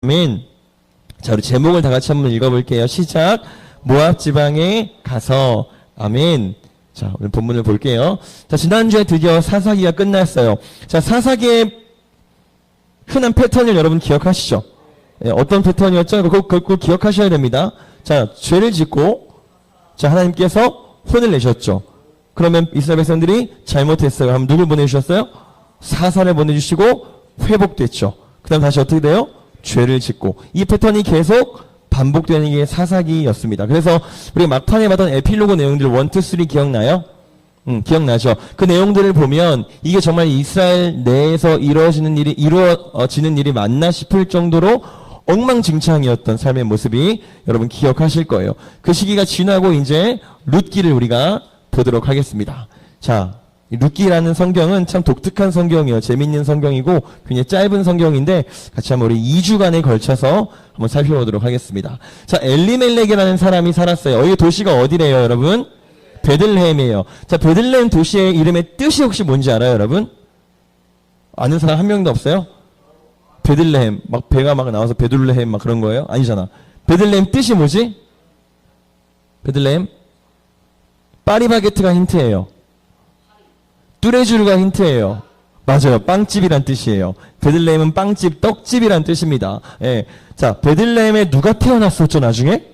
아멘. 자, 우리 제목을 다 같이 한번 읽어볼게요. 시작. 모압 지방에 가서. 아멘. 자, 오늘 본문을 볼게요. 자, 지난주에 드디어 사사기가 끝났어요. 자, 사사기의 흔한 패턴을 여러분 기억하시죠? 예, 어떤 패턴이었죠? 그걸 기억하셔야 됩니다. 자, 죄를 짓고, 자, 하나님께서 혼을 내셨죠. 그러면 이스라엘 백성들이 잘못했어요. 그럼 누굴 보내주셨어요? 사사를 보내주시고 회복됐죠. 그 다음 다시 어떻게 돼요? 죄를 짓고. 이 패턴이 계속 반복되는 게 사사기였습니다. 그래서 우리 막판에 봤던 에필로그 내용들 1, 2, 3 기억나요? 기억나죠? 그 내용들을 보면 이게 정말 이스라엘 내에서 이루어지는 일이 맞나 싶을 정도로 엉망진창이었던 삶의 모습이 여러분 기억하실 거예요. 그 시기가 지나고 이제 룻기를 우리가 보도록 하겠습니다. 자, 룻기라는 성경은 참 독특한 성경이에요. 재밌는 성경이고 굉장히 짧은 성경인데 같이 한번 우리 2주간에 걸쳐서 한번 살펴보도록 하겠습니다. 자, 엘리멜렉이라는 사람이 살았어요. 이 도시가 어디래요, 여러분? 베들레헴이에요. 자, 베들레헴 도시의 이름의 뜻이 혹시 뭔지 알아요, 여러분? 아는 사람 한 명도 없어요? 베들레헴, 막 배가 막 나와서 베들레헴 막 그런 거예요? 아니잖아. 베들레헴 뜻이 뭐지? 베들레헴? 파리바게트가 힌트예요. 뚜레쥬르가 힌트예요. 맞아요. 빵집이란 뜻이에요. 베들레헴은 빵집, 떡집이란 뜻입니다. 예. 자, 베들레헴에 누가 태어났었죠, 나중에?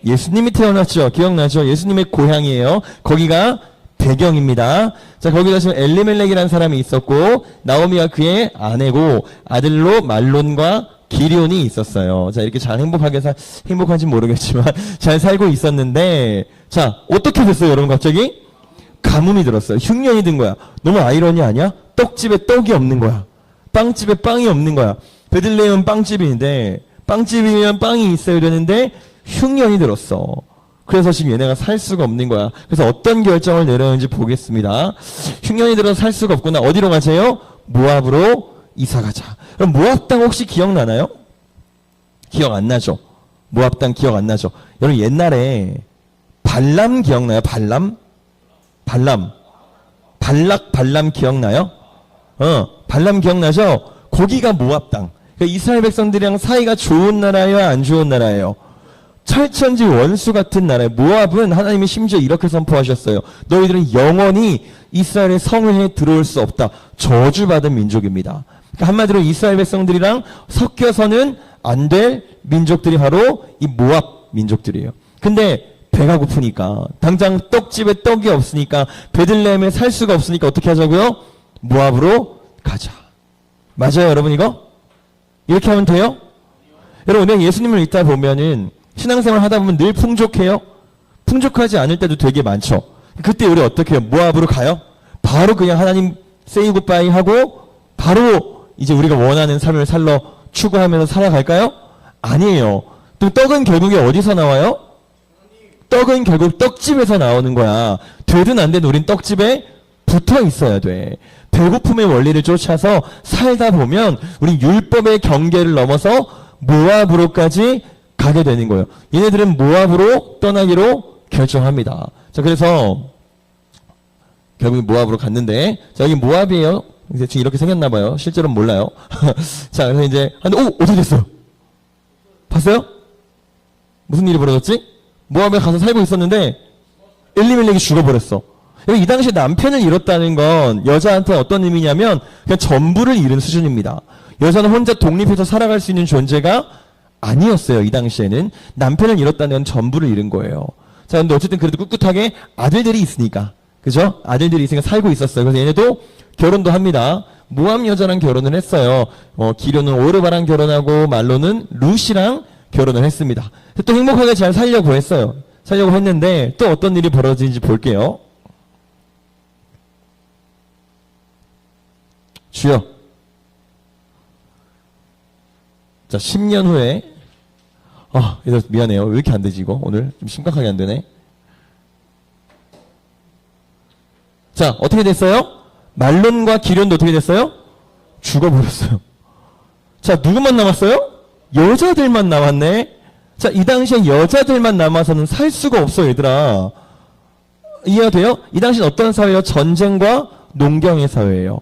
예수님이 태어났죠. 기억나죠? 예수님의 고향이에요. 거기가 배경입니다. 자, 거기가 지금 엘리멜렉이라는 사람이 있었고, 나오미가 그의 아내고, 아들로 말론과 기리온이 있었어요. 자, 이렇게 잘 행복한지 모르겠지만, 잘 살고 있었는데, 자, 어떻게 됐어요, 여러분, 갑자기? 가뭄이 들었어요. 흉년이 든 거야. 너무 아이러니 아니야? 떡집에 떡이 없는 거야. 빵집에 빵이 없는 거야. 베들레헴은 빵집인데 빵집이면 빵이 있어야 되는데 흉년이 들었어. 그래서 지금 얘네가 살 수가 없는 거야. 그래서 어떤 결정을 내렸는지 보겠습니다. 흉년이 들어서 살 수가 없구나. 어디로 가세요? 모압으로 이사 가자. 그럼 모압 땅 혹시 기억나나요? 기억 안 나죠? 모압 땅 기억 안 나죠? 여러분 옛날에 발람 기억나요? 발람? 발람 기억나요? 발람 기억나죠? 거기가 모압 땅. 그러니까 이스라엘 백성들이랑 사이가 좋은 나라예요? 안 좋은 나라예요? 철천지 원수 같은 나라예요. 모압은 하나님이 심지어 이렇게 선포하셨어요. 너희들은 영원히 이스라엘의 성회에 들어올 수 없다. 저주받은 민족입니다. 그러니까 한마디로 이스라엘 백성들이랑 섞여서는 안 될 민족들이 바로 이 모압 민족들이에요. 근데 배가 고프니까 당장 떡집에 떡이 없으니까 베들레헴에 살 수가 없으니까 어떻게 하자고요? 모압으로 가자. 맞아요, 여러분 이거? 이렇게 하면 돼요? 여러분 우리가 예수님을 읽다 보면은 신앙생활 하다 보면 늘 풍족해요? 풍족하지 않을 때도 되게 많죠. 그때 우리 어떻게 해요? 모압으로 가요? 바로 그냥 하나님 세이 굿바이 하고 바로 이제 우리가 원하는 삶을 추구하면서 살아갈까요? 아니에요. 또 떡은 결국에 어디서 나와요? 떡은 결국 떡집에서 나오는 거야. 되든 안 되든 우린 떡집에 붙어 있어야 돼. 배고픔의 원리를 쫓아서 살다 보면 우린 율법의 경계를 넘어서 모압으로까지 가게 되는 거예요. 얘네들은 모압으로 떠나기로 결정합니다. 자, 그래서 결국 모압으로 갔는데, 자, 여기 모압이에요. 이제 지금 이렇게 생겼나 봐요. 실제로는 몰라요. 자, 그래서 이제 어떻게 됐어요? 봤어요? 무슨 일이 벌어졌지? 모압에 가서 살고 있었는데 엘리멜렉이 죽어버렸어. 이 당시에 남편을 잃었다는 건 여자한테 어떤 의미냐면 그냥 전부를 잃은 수준입니다. 여자는 혼자 독립해서 살아갈 수 있는 존재가 아니었어요. 이 당시에는 남편을 잃었다는 건 전부를 잃은 거예요. 자, 근데 어쨌든 그래도 꿋꿋하게 아들들이 있으니까, 그죠? 아들들이 있으니까 살고 있었어요. 그래서 얘네도 결혼도 합니다. 모압 여자랑 결혼을 했어요. 기료는 오르바랑 결혼하고 말로는 룻이랑 결혼을 했습니다. 또 행복하게 잘 살려고 했어요. 살려고 했는데 또 어떤 일이 벌어지는지 볼게요. 주여. 자, 10년 후에 미안해요. 왜 이렇게 안 되지 이거? 오늘 좀 심각하게 안 되네. 자, 어떻게 됐어요? 말론과 기련도 어떻게 됐어요? 죽어버렸어요. 자, 누구만 남았어요? 여자들만 남았네. 자, 이 당시에 여자들만 남아서는 살 수가 없어, 얘들아. 이해가 돼요? 이 당시는 어떤 사회예요? 전쟁과 농경의 사회예요.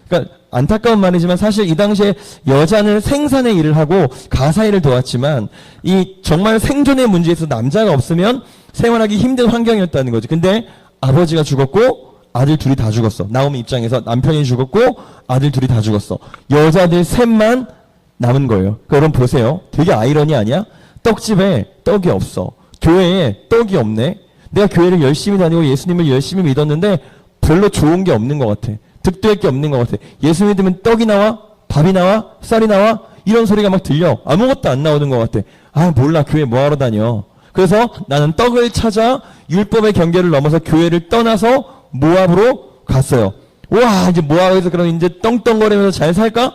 그러니까 안타까운 말이지만 사실 이 당시에 여자는 생산의 일을 하고 가사 일을 도왔지만 이 정말 생존의 문제에서 남자가 없으면 생활하기 힘든 환경이었다는 거지. 근데 아버지가 죽었고 아들 둘이 다 죽었어. 나오미 입장에서 남편이 죽었고 아들 둘이 다 죽었어. 여자들 셋만 남은 거예요. 여러분 보세요. 되게 아이러니 아니야? 떡집에 떡이 없어. 교회에 떡이 없네. 내가 교회를 열심히 다니고 예수님을 열심히 믿었는데 별로 좋은 게 없는 것 같아. 득도할 게 없는 것 같아. 예수 믿으면 떡이 나와? 밥이 나와? 쌀이 나와? 이런 소리가 막 들려. 아무것도 안 나오는 것 같아. 아 몰라 교회 뭐하러 다녀. 그래서 나는 떡을 찾아 율법의 경계를 넘어서 교회를 떠나서 모압으로 갔어요. 와 이제 모압에서 그럼 이제 떵떵거리면서 잘 살까?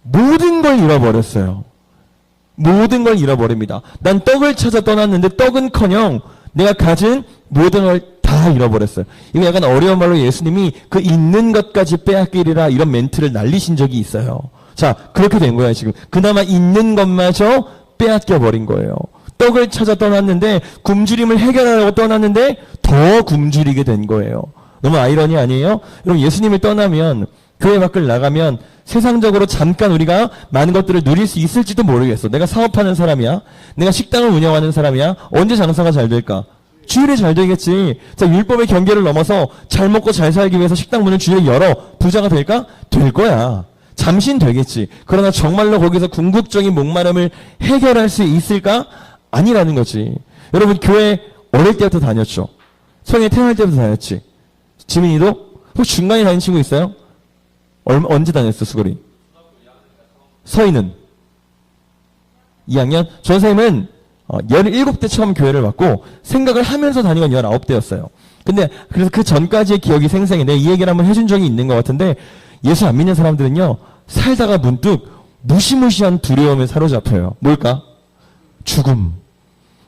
모든 걸 잃어버렸어요. 모든 걸 잃어버립니다. 난 떡을 찾아 떠났는데 떡은커녕 내가 가진 모든 걸 다 잃어버렸어요. 이거 약간 어려운 말로 예수님이 그 있는 것까지 빼앗기리라 이런 멘트를 날리신 적이 있어요. 자 그렇게 된 거야 지금. 그나마 있는 것마저 빼앗겨버린 거예요. 떡을 찾아 떠났는데 굶주림을 해결하려고 떠났는데 더 굶주리게 된 거예요. 너무 아이러니 아니에요? 여러분 예수님을 떠나면 교회 밖을 나가면 세상적으로 잠깐 우리가 많은 것들을 누릴 수 있을지도 모르겠어. 내가 사업하는 사람이야. 내가 식당을 운영하는 사람이야. 언제 장사가 잘 될까? 주일에 잘 되겠지. 자, 율법의 경계를 넘어서 잘 먹고 잘 살기 위해서 식당 문을 주일에 열어 부자가 될까? 될 거야. 잠시는 되겠지. 그러나 정말로 거기서 궁극적인 목마름을 해결할 수 있을까? 아니라는 거지. 여러분 교회 어릴 때부터 다녔죠. 성에 태어날 때부터 다녔지. 지민이도? 혹시 중간에 다닌 친구 있어요? 언제 다녔어, 수고리? 서희는? 2학년? 저 선생님은 17대 처음 교회를 왔고 생각을 하면서 다니건 19대였어요. 근데 그래서 그 전까지의 기억이 생생해. 내가 이 얘기를 한번 해준 적이 있는 것 같은데 예수 안 믿는 사람들은요. 살다가 문득 무시무시한 두려움에 사로잡혀요. 뭘까? 죽음.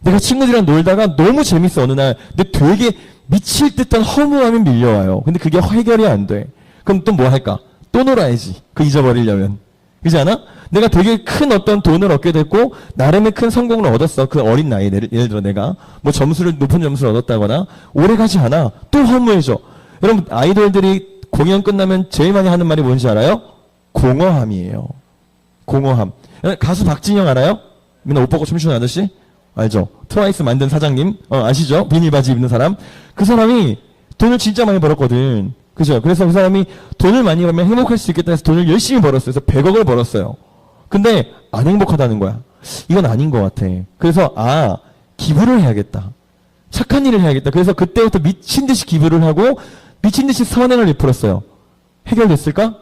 내가 친구들이랑 놀다가 너무 재밌어 어느 날. 근데 되게 미칠 듯한 허무함이 밀려와요. 근데 그게 해결이 안 돼. 그럼 또 뭐 할까? 또 놀아야지. 그 잊어버리려면. 그렇지 않아? 내가 되게 큰 어떤 돈을 얻게 됐고 나름의 큰 성공을 얻었어. 그 어린 나이에 예를 들어 내가 뭐 높은 점수를 얻었다거나 오래가지 않아. 또 허무해져. 여러분 아이돌들이 공연 끝나면 제일 많이 하는 말이 뭔지 알아요? 공허함이에요. 공허함. 가수 박진영 알아요? 맨날 옷 벗고 춤추는 아저씨? 알죠? 트와이스 만든 사장님 아시죠? 비닐바지 입는 사람. 그 사람이 돈을 진짜 많이 벌었거든. 그죠? 그래서 그 사람이 돈을 많이 벌면 행복할 수 있겠다 해서 돈을 열심히 벌었어요. 그래서 100억을 벌었어요. 근데 안 행복하다는 거야. 이건 아닌 것 같아. 그래서 기부를 해야겠다. 착한 일을 해야겠다. 그래서 그때부터 미친 듯이 기부를 하고 미친 듯이 선행을 베풀었어요. 해결됐을까?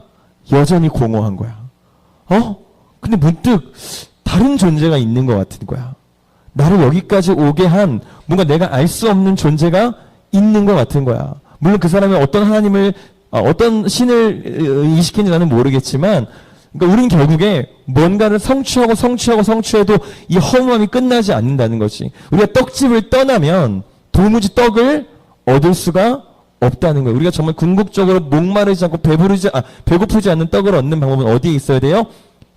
여전히 공허한 거야. 근데 문득 다른 존재가 있는 것 같은 거야. 나를 여기까지 오게 한 뭔가 내가 알 수 없는 존재가 있는 것 같은 거야. 물론 그 사람이 어떤 하나님을 어떤 신을 의식했는지 나는 모르겠지만 그러니까 우린 결국에 뭔가를 성취해도 이 허무함이 끝나지 않는다는 거지. 우리가 떡집을 떠나면 도무지 떡을 얻을 수가 없다는 거예요. 우리가 정말 궁극적으로 목마르지 않고 배고프지 않는 떡을 얻는 방법은 어디에 있어야 돼요?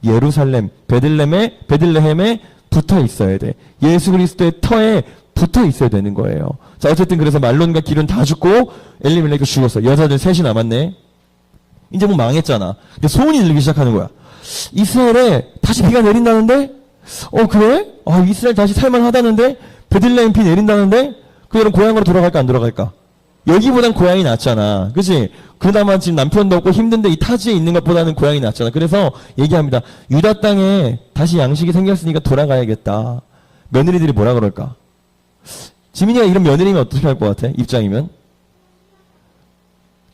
예루살렘, 베들레헴에 붙어 있어야 돼. 예수 그리스도의 터에 붙어 있어야 되는 거예요. 자, 어쨌든 그래서 말론과 기륜 다 죽고 엘리멜렉도 죽었어. 여자들 셋이 남았네. 이제 뭐 망했잖아. 근데 소문이 들리기 시작하는 거야. 이스라엘에 다시 비가 내린다는데? 그래? 이스라엘 다시 살만하다는데? 베들레헴 비 내린다는데? 그럼 고향으로 돌아갈까 안 돌아갈까? 여기보단 고향이 낫잖아. 그치? 그나마 지금 남편도 없고 힘든데 이 타지에 있는 것보다는 고향이 낫잖아. 그래서 얘기합니다. 유다 땅에 다시 양식이 생겼으니까 돌아가야겠다. 며느리들이 뭐라 그럴까? 지민이가 이런 며느리면 어떻게 할 것 같아? 입장이면?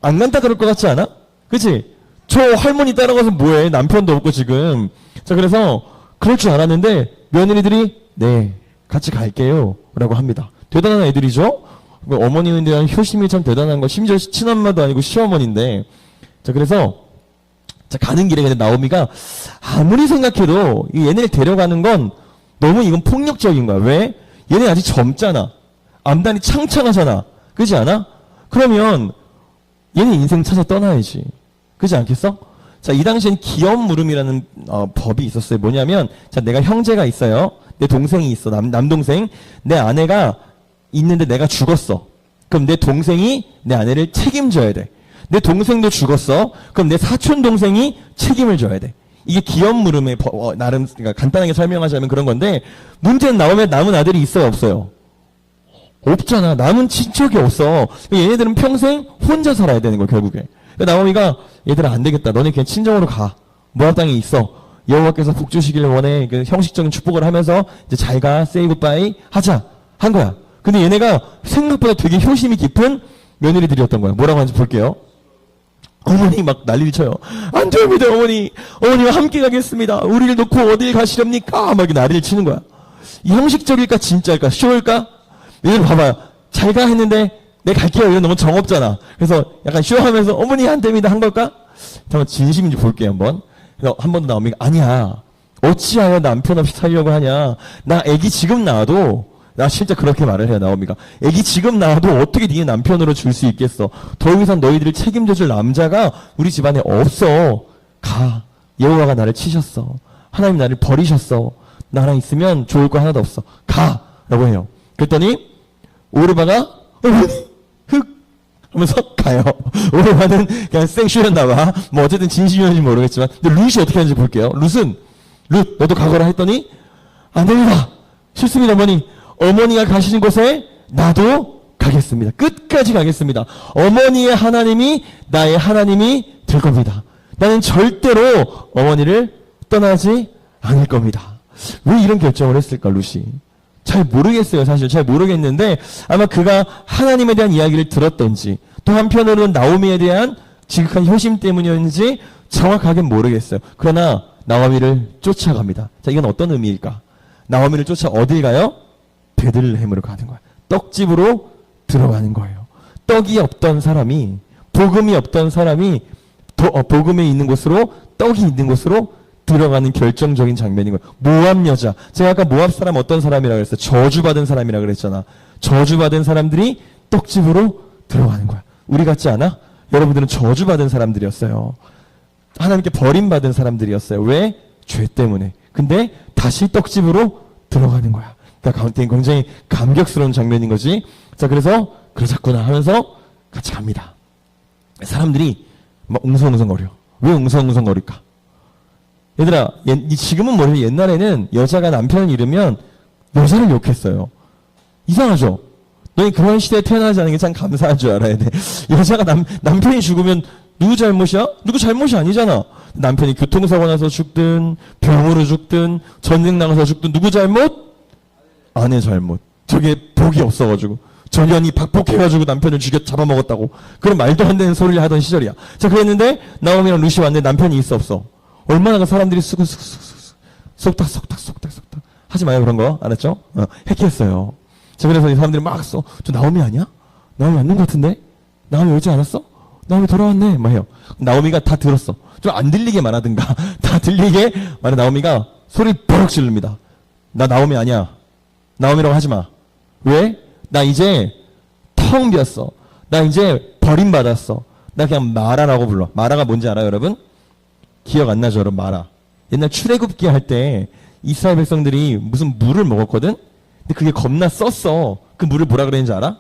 안 간다 그럴 것 같지 않아? 그치? 저 할머니 따라가서 뭐해? 남편도 없고 지금. 자, 그래서 그럴 줄 알았는데 며느리들이 네, 같이 갈게요. 라고 합니다. 대단한 애들이죠? 어머니에 대한 효심이 참 대단한 거. 심지어 친엄마도 아니고 시어머니인데. 자, 그래서 가는 길에 근데 나오미가 아무리 생각해도 얘네를 데려가는 건 너무 이건 폭력적인 거야. 왜? 얘네 아직 젊잖아. 암단이 창창하잖아. 그렇지 않아? 그러면 얘네 인생 찾아 떠나야지. 그렇지 않겠어? 자, 이 당시엔 기업 물음이라는 법이 있었어요. 뭐냐면 자, 내가 형제가 있어요. 내 동생이 있어. 남동생. 내 아내가 있는데 내가 죽었어. 그럼 내 동생이 내 아내를 책임져야 돼. 내 동생도 죽었어. 그럼 내 사촌 동생이 책임을 져야 돼. 이게 기업 물음에 나름 그러니까 간단하게 설명하자면 그런 건데 문제는 나오면 남은 아들이 있어요, 없어요? 없잖아. 남은 친척이 없어. 얘네들은 평생 혼자 살아야 되는 거야, 결국에. 나오미가 얘들아 안 되겠다. 너네 그냥 친정으로 가. 모압 땅에 있어. 여호와께서 복 주시길 원해. 그 형식적인 축복을 하면서 이제 잘 가, say goodbye 하자 한 거야. 근데 얘네가 생각보다 되게 효심이 깊은 며느리들이었던 거야. 뭐라고 하는지 볼게요. 어머니 막 난리를 쳐요. 안 됩니다, 어머니. 어머니와 함께 가겠습니다. 우리를 놓고 어딜 가시렵니까? 막 이렇게 난리를 치는 거야. 이 형식적일까 진짜일까? 쇼일까? 얘들 봐봐. 잘 가 했는데 내 갈게요. 이건 너무 정없잖아. 그래서 약간 쇼하면서 어머니 안 됩니다 한 걸까? 잠깐 진심인지 볼게요 한번. 그래서 한 번 더 나오면 아니야. 어찌하여 남편 없이 살려고 하냐. 나 애기 지금 낳아도 나 진짜 그렇게 말을 해요, 나오미가. 애기 지금 낳아도 어떻게 네 남편으로 줄 수 있겠어. 더 이상 너희들을 책임져줄 남자가 우리 집안에 없어. 가. 여호와가 나를 치셨어. 하나님 나를 버리셨어. 나랑 있으면 좋을 거 하나도 없어. 가. 라고 해요. 그랬더니 오르바가 흑 하면서 가요. 오르바는 그냥 생쇼였나 봐. 뭐 어쨌든 진심이었는지 모르겠지만. 근데 룻이 어떻게 하는지 볼게요. 룻 너도 가거라 했더니 안 됩니다. 싫습니다, 어머니. 어머니가 가시는 곳에 나도 가겠습니다. 끝까지 가겠습니다. 어머니의 하나님이 나의 하나님이 될 겁니다. 나는 절대로 어머니를 떠나지 않을 겁니다. 왜 이런 결정을 했을까, 룻이? 잘 모르겠어요, 사실. 잘 모르겠는데 아마 그가 하나님에 대한 이야기를 들었던지 또 한편으로는 나오미에 대한 지극한 효심 때문이었는지 정확하게 모르겠어요. 그러나 나오미를 쫓아갑니다. 자, 이건 어떤 의미일까? 나오미를 쫓아 어딜 가요? 베들레헴으로 가는 거야. 떡집으로 들어가는 거예요. 떡이 없던 사람이, 복음이 없던 사람이 복음이 있는 곳으로, 떡이 있는 곳으로 들어가는 결정적인 장면인 거예요. 모압 여자. 제가 아까 모압 사람 어떤 사람이라고 그랬어요? 저주받은 사람이라고 그랬잖아. 저주받은 사람들이 떡집으로 들어가는 거야. 우리 같지 않아? 여러분들은 저주받은 사람들이었어요. 하나님께 버림받은 사람들이었어요. 왜? 죄 때문에. 근데 다시 떡집으로 들어가는 거야. 그러니까 굉장히 감격스러운 장면인 거지. 자, 그래서 그러자꾸나 하면서 같이 갑니다. 사람들이 막 웅성웅성거려. 왜 웅성웅성거릴까? 얘들아, 지금은 모르겠는데 옛날에는 여자가 남편을 잃으면 여자를 욕했어요. 이상하죠? 너희 그런 시대에 태어나지 않은 게 참 감사한 줄 알아야 돼. 여자가 남편이 죽으면 누구 잘못이야? 누구 잘못이 아니잖아. 남편이 교통사고 나서 죽든 병으로 죽든 전쟁 나가서 죽든 누구 잘못? 아내 잘못. 저게 복이 없어가지고 전현이 박복해가지고 남편을 잡아먹었다고 그런 말도 안 되는 소리를 하던 시절이야. 자, 그랬는데 나오미랑 룻이 왔는데 남편이 있어 없어? 얼마나 사람들이 속닥 하지 마요 그런 거. 알았죠? 핵했어요. 자, 그래서 이 사람들이 막 저 나오미 아니야? 나오미 맞는 것 같은데? 나오미 오지 않았어? 나오미 돌아왔네 막 해요. 나오미가 다 들었어. 좀 안 들리게 말하든가 다 들리게 말해. 나오미가 소리 버럭 지릅니다. 나 나오미 아니야. 나오미라고 하지 마. 왜? 나 이제 텅 비었어. 나 이제 버림받았어. 나 그냥 마라라고 불러. 마라가 뭔지 알아요, 여러분? 기억 안 나죠, 여러분? 마라. 옛날 출애굽기 할 때 이스라엘 백성들이 무슨 물을 먹었거든? 근데 그게 겁나 썼어. 그 물을 뭐라 그랬는지 알아?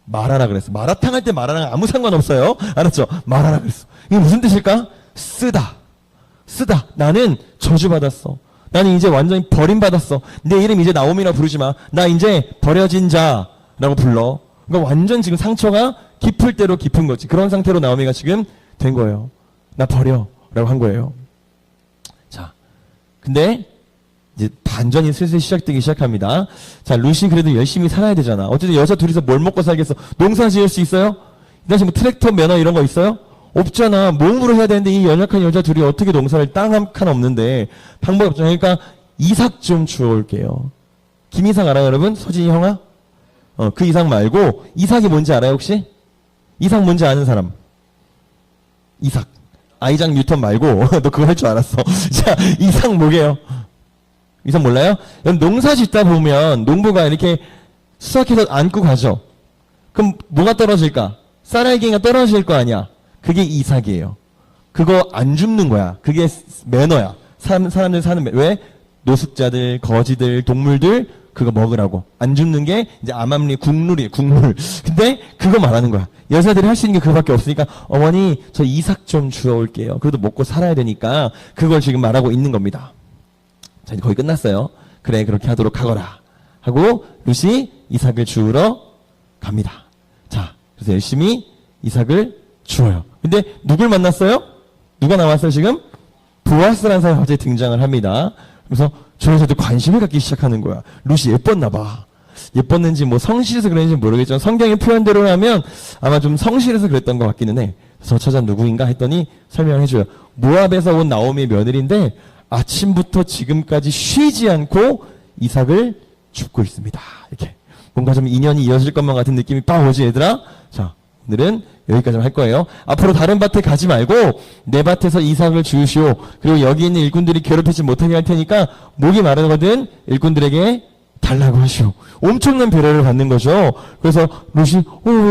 마라라 그랬어. 마라탕 할 때 마라랑 아무 상관없어요. 알았죠? 마라라 그랬어. 이게 무슨 뜻일까? 쓰다. 나는 저주받았어. 나는 이제 완전히 버림받았어. 내 이름 이제 나오미라 부르지 마. 나 이제 버려진 자라고 불러. 그러니까 완전 지금 상처가 깊을 대로 깊은 거지. 그런 상태로 나오미가 지금 된 거예요. 나 버려. 라고 한 거예요. 자, 근데 이제 반전이 슬슬 시작되기 시작합니다. 자, 룻이 그래도 열심히 살아야 되잖아. 어쨌든 여자 둘이서 뭘 먹고 살겠어? 농사 지을 수 있어요? 이 당시 뭐 트랙터 면허 이런 거 있어요? 없잖아. 몸으로 해야 되는데 이 연약한 여자 둘이 어떻게 농사를 땅 한 칸 없는데 방법이 없잖아. 그러니까 이삭 좀 주워올게요. 김이삭 알아요, 여러분? 서진이 형아? 그 이삭 말고 이삭이 뭔지 알아요, 혹시? 이삭 뭔지 아는 사람? 이삭. 아이작 뉴턴 말고 너 그거 할 줄 알았어. 자, 이삭 뭐게요? 이삭 몰라요? 농사 짓다 보면 농부가 이렇게 수확해서 안고 가죠. 그럼 뭐가 떨어질까? 쌀알갱이가 떨어질 거 아니야. 그게 이삭이에요. 그거 안 줍는 거야. 그게 매너야. 사람들 사는 왜? 노숙자들, 거지들, 동물들 그거 먹으라고. 안 줍는 게 이제 암암리 국룰이에요, 국룰. 근데 그거 말하는 거야. 여자들이 할 수 있는 게 그거밖에 없으니까 어머니 저 이삭 좀 주워올게요. 그래도 먹고 살아야 되니까 그걸 지금 말하고 있는 겁니다. 자, 이제 거의 끝났어요. 그래, 그렇게 하도록 하거라. 하고 룻이 이삭을 주우러 갑니다. 자, 그래서 열심히 이삭을 주어요. 근데 누굴 만났어요? 누가 나왔어요 지금? 보아스라는 사람이 갑자기 등장을 합니다. 그래서 저 여자도 관심을 갖기 시작하는 거야. 룻이 예뻤나 봐. 예뻤는지 뭐 성실해서 그랬는지 모르겠지만 성경의 표현대로 하면 아마 좀 성실해서 그랬던 것 같기는 해. 그래서 저 여자 누구인가 했더니 설명을 해줘요. 모압에서 온 나오미의 며느리인데 아침부터 지금까지 쉬지 않고 이삭을 줍고 있습니다. 이렇게 뭔가 좀 인연이 이어질 것만 같은 느낌이 빡 오지 얘들아? 자, 오늘은 여기까지만 할 거예요. 앞으로 다른 밭에 가지 말고 내 밭에서 이삭을 주우시오. 그리고 여기 있는 일꾼들이 괴롭히지 못하게 할 테니까 목이 마르거든 일꾼들에게 달라고 하시오. 엄청난 배려를 받는 거죠. 그래서 룻이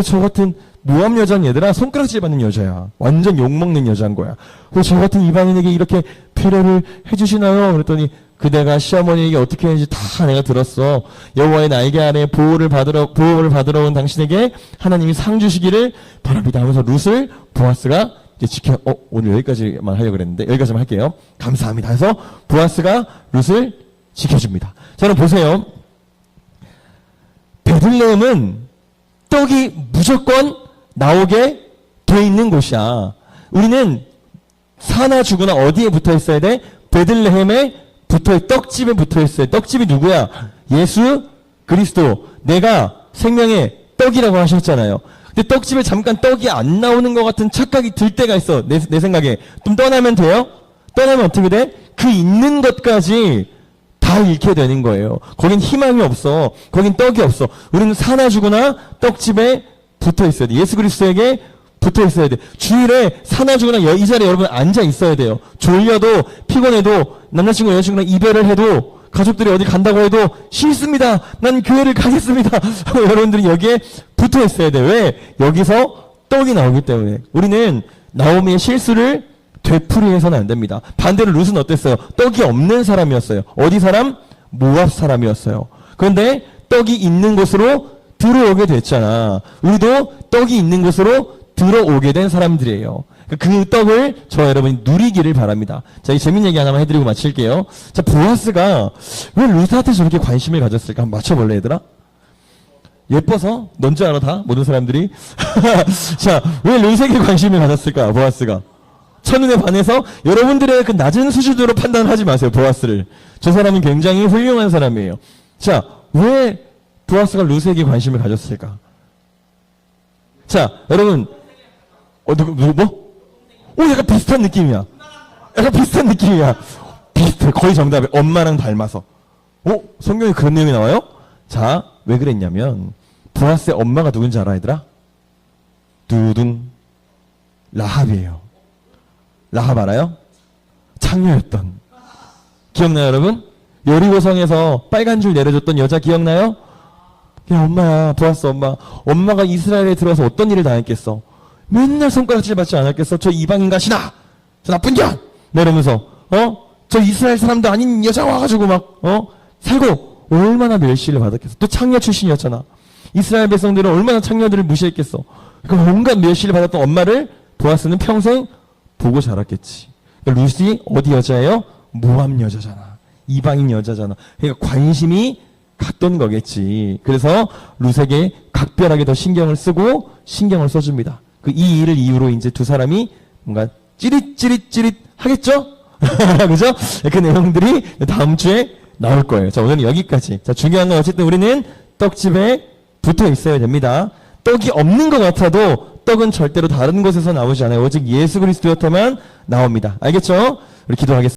저 같은 모압 여자는 얘들아 손가락질 받는 여자야. 완전 욕먹는 여자인 거야. 저 같은 이방인에게 이렇게 배려를 해주시나요? 그랬더니 그대가 시어머니에게 어떻게 했는지 다 내가 들었어. 여호와의 날개 아래 보호를 받으러 온 당신에게 하나님이 상 주시기를 바랍니다 하면서 룻을 보아스가 이제 오늘 여기까지만 하려고 그랬는데 여기까지만 할게요. 감사합니다 해서 보아스가 룻을 지켜줍니다. 자, 그럼 보세요. 베들레헴은 떡이 무조건 나오게 돼 있는 곳이야. 우리는 사나 죽으나 어디에 붙어 있어야 돼? 베들레헴에 떡집에 붙어 있어요. 떡집이 누구야? 예수 그리스도. 내가 생명의 떡이라고 하셨잖아요. 근데 떡집에 잠깐 떡이 안 나오는 것 같은 착각이 들 때가 있어. 내 생각에. 좀 떠나면 돼요? 떠나면 어떻게 돼? 그 있는 것까지 다 잃게 되는 거예요. 거긴 희망이 없어. 거긴 떡이 없어. 우리는 사나 죽으나 떡집에 붙어 있어야 돼. 예수 그리스도에게 붙어 있어야 돼. 주일에 사나 죽으나 이 자리에 여러분 앉아 있어야 돼요. 졸려도 피곤해도 남자친구 여자친구랑 이별을 해도 가족들이 어디 간다고 해도 싫습니다. 난 교회를 가겠습니다. 여러분들이 여기에 붙어 있어야 돼. 왜? 여기서 떡이 나오기 때문에. 우리는 나오미의 실수를 되풀이해서는 안 됩니다. 반대로 룻은 어땠어요? 떡이 없는 사람이었어요. 어디 사람? 모압 사람이었어요. 그런데 떡이 있는 곳으로 들어오게 됐잖아. 우리도 떡이 있는 곳으로 들어오게 된 사람들이에요. 그 떡을 저 여러분이 누리기를 바랍니다. 자, 이 재밌는 얘기 하나만 해드리고 마칠게요. 자, 보아스가 왜 룻한테 저렇게 관심을 가졌을까? 한번 맞춰볼래, 얘들아? 예뻐서? 넌 줄 알아, 다? 모든 사람들이? 자, 왜 룻에게 관심을 가졌을까, 보아스가? 첫눈에 반해서 여러분들의 그 낮은 수준으로 판단하지 마세요, 보아스를. 저 사람은 굉장히 훌륭한 사람이에요. 자, 왜 보아스가 룻에게 관심을 가졌을까? 자, 여러분, 뭐? 약간 비슷한 느낌이야. 약간 비슷한 느낌이야. 비슷해. 거의 정답이야. 엄마랑 닮아서. 성경에 그런 내용이 나와요? 자, 왜 그랬냐면, 보아스의 엄마가 누군지 알아, 얘들아? 두둥. 라합이에요. 라합 알아요? 창녀였던. 기억나요, 여러분? 여리고성에서 빨간 줄 내려줬던 여자 기억나요? 그냥 엄마야, 보아스 엄마. 엄마가 이스라엘에 들어와서 어떤 일을 당했겠어? 맨날 손가락질 받지 않았겠어? 저 이방인 가시나? 저 나쁜 년! 이러면서, 저 이스라엘 사람도 아닌 여자 와가지고 막, 살고, 얼마나 멸시를 받았겠어? 또 창녀 출신이었잖아. 이스라엘 백성들은 얼마나 창녀들을 무시했겠어? 그러니까 온갖 멸시를 받았던 엄마를 보아스는 평생 보고 자랐겠지. 그러니까 룻이 어디 여자예요? 모압 여자잖아. 이방인 여자잖아. 그러니까 관심이 갔던 거겠지. 그래서 룻에게 각별하게 더 신경을 쓰고 신경을 써줍니다. 이 일을 이유로 이제 두 사람이 뭔가 찌릿 하겠죠? 그죠? 그 내용들이 다음 주에 나올 거예요. 자, 오늘은 여기까지. 자, 중요한 건 어쨌든 우리는 떡집에 붙어 있어야 됩니다. 떡이 없는 것 같아도 떡은 절대로 다른 곳에서 나오지 않아요. 오직 예수 그리스도한테만 나옵니다. 알겠죠? 우리 기도하겠습니다.